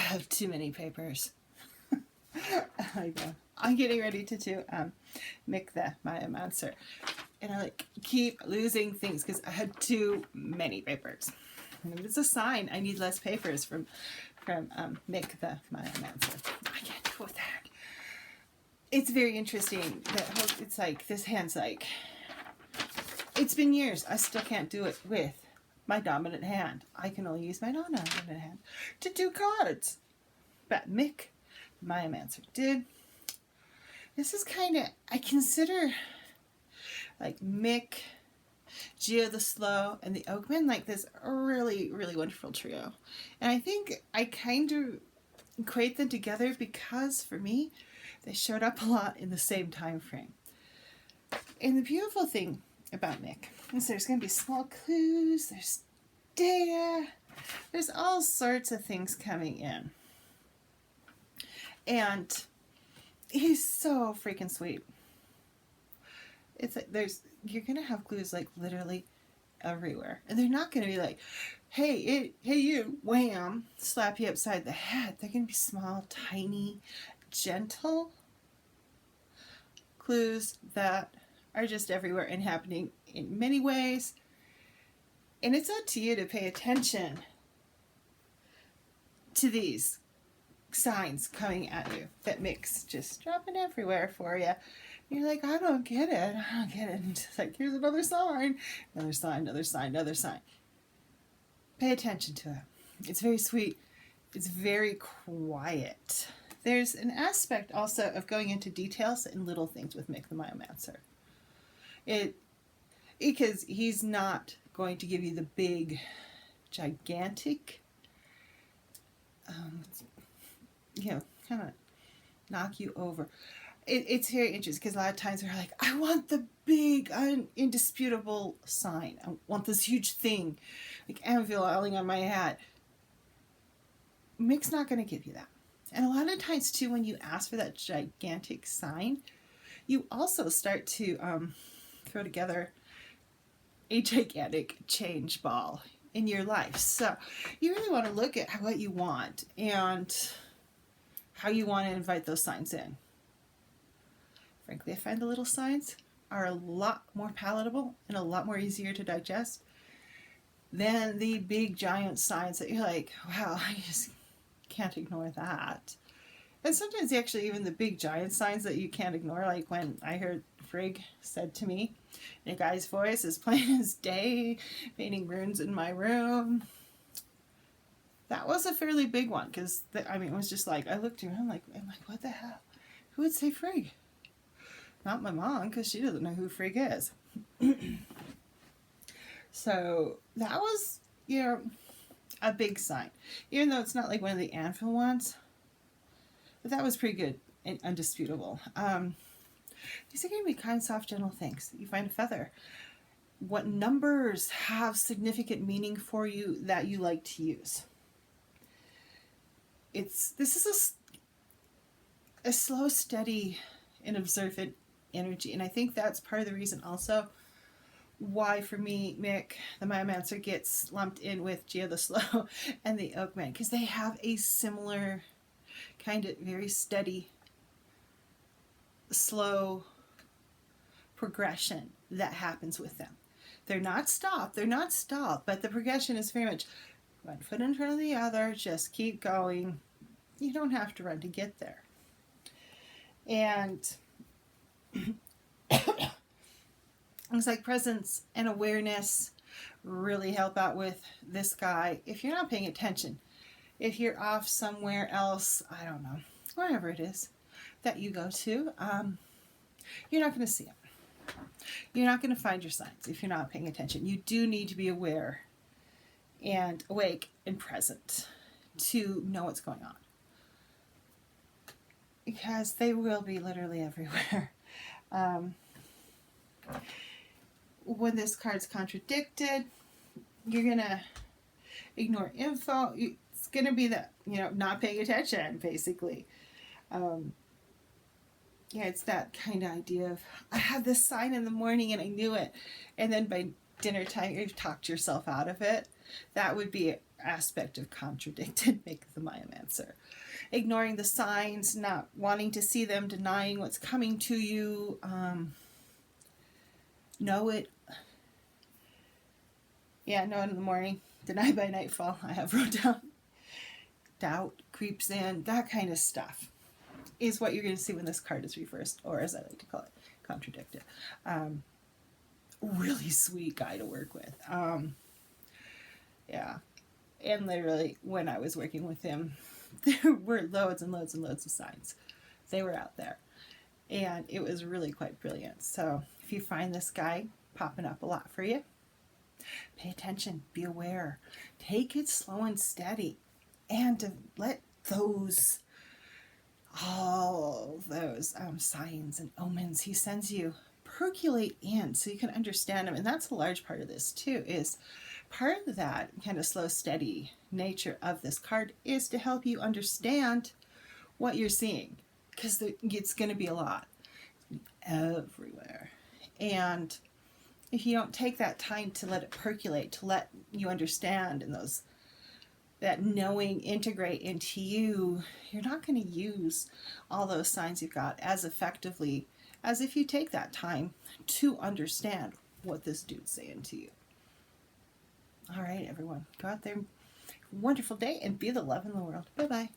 have too many papers. I'm getting ready to do Mick the Myomancer, and I keep losing things because I had too many papers. And it's a sign I need less papers from Mick the Myomancer. I can't deal with that. It's very interesting that it's this hand's it's been years. I still can't do it with my dominant hand. I can only use my non-dominant hand to do cards. But Mick the Myomancer did. This is I consider Mick, Geo the Slow, and the Oakman this really, really wonderful trio. And I think I kind of equate them together because for me, they showed up a lot in the same time frame. And the beautiful thing about Mick is there's going to be small clues, there's data, there's all sorts of things coming in. And he's so freaking sweet. It's you're gonna have clues literally everywhere, and they're not gonna be hey you, wham, slap you upside the head. They're gonna be small, tiny, gentle clues that are just everywhere and happening in many ways. And it's up to you to pay attention to these signs coming at you that Mick's just dropping everywhere for you. You're I don't get it. And it's here's another sign, another sign, another sign, another sign. Pay attention to it. It's very sweet. It's very quiet. There's an aspect also of going into details and little things with Mick the Myomancer. Because he's not going to give you the big, gigantic, kind of knock you over. It's very interesting because a lot of times they're I want the big, indisputable sign. I want this huge thing, anvil oiling on my hat. Mick's not going to give you that. And a lot of times, too, when you ask for that gigantic sign, you also start to throw together a gigantic change ball in your life. So you really want to look at what you want and how you want to invite those signs in. Frankly, I find the little signs are a lot more palatable and a lot more easier to digest than the big giant signs that you're wow, I just can't ignore that. And sometimes actually even the big giant signs that you can't ignore, when I heard Frigg said to me in a guy's voice as plain as day, painting runes in my room. That was a fairly big one because it was just I looked around I'm what the hell? Who would say Frigg? Not my mom, because she doesn't know who Frigg is. So that was, a big sign. Even though it's not one of the anvil ones. But that was pretty good and undisputable. These are going to be kind, soft, gentle things. You find a feather. What numbers have significant meaning for you that you like to use? This is a slow, steady, and observant energy. And I think that's part of the reason also why, for me, Mick the Myomancer gets lumped in with Geo the Slow and the Oakman, because they have a similar kind of very steady, slow progression that happens with them. They're not stopped, but the progression is very much one foot in front of the other, just keep going. You don't have to run to get there. And things like presence and awareness really help out with this guy. If you're not paying attention, if you're off somewhere else, I don't know, wherever it is that you go to, you're not going to see it. You're not going to find your signs if you're not paying attention. You do need to be aware and awake and present to know what's going on, because they will be literally everywhere. When this card's contradicted, you're going to ignore info. It's going to be that, not paying attention, basically. It's that kind of idea of, I had this sign in the morning and I knew it. And then by dinner time, you've talked yourself out of it. That would be an aspect of contradicted make the Myomancer. Ignoring the signs, not wanting to see them, denying what's coming to you. Know it. Yeah, know it in the morning. Deny by nightfall. I have wrote down. Doubt creeps in. That kind of stuff is what you're going to see when this card is reversed, or as I like to call it, contradicted. Really sweet guy to work with. Yeah. And literally, when I was working with him, there were loads and loads and loads of signs. They were out there. And it was really quite brilliant. So if you find this guy popping up a lot for you, pay attention, be aware, take it slow and steady, and to let those, all those signs and omens he sends you percolate in so you can understand them. And that's a large part of this too, is part of that kind of slow, steady nature of this card is to help you understand what you're seeing, because it's going to be a lot everywhere. And if you don't take that time to let it percolate, to let you understand, and that knowing integrate into you, you're not going to use all those signs you've got as effectively as if you take that time to understand what this dude's saying to you. All right, everyone, go out there, wonderful day, and be the love in the world. Bye-bye.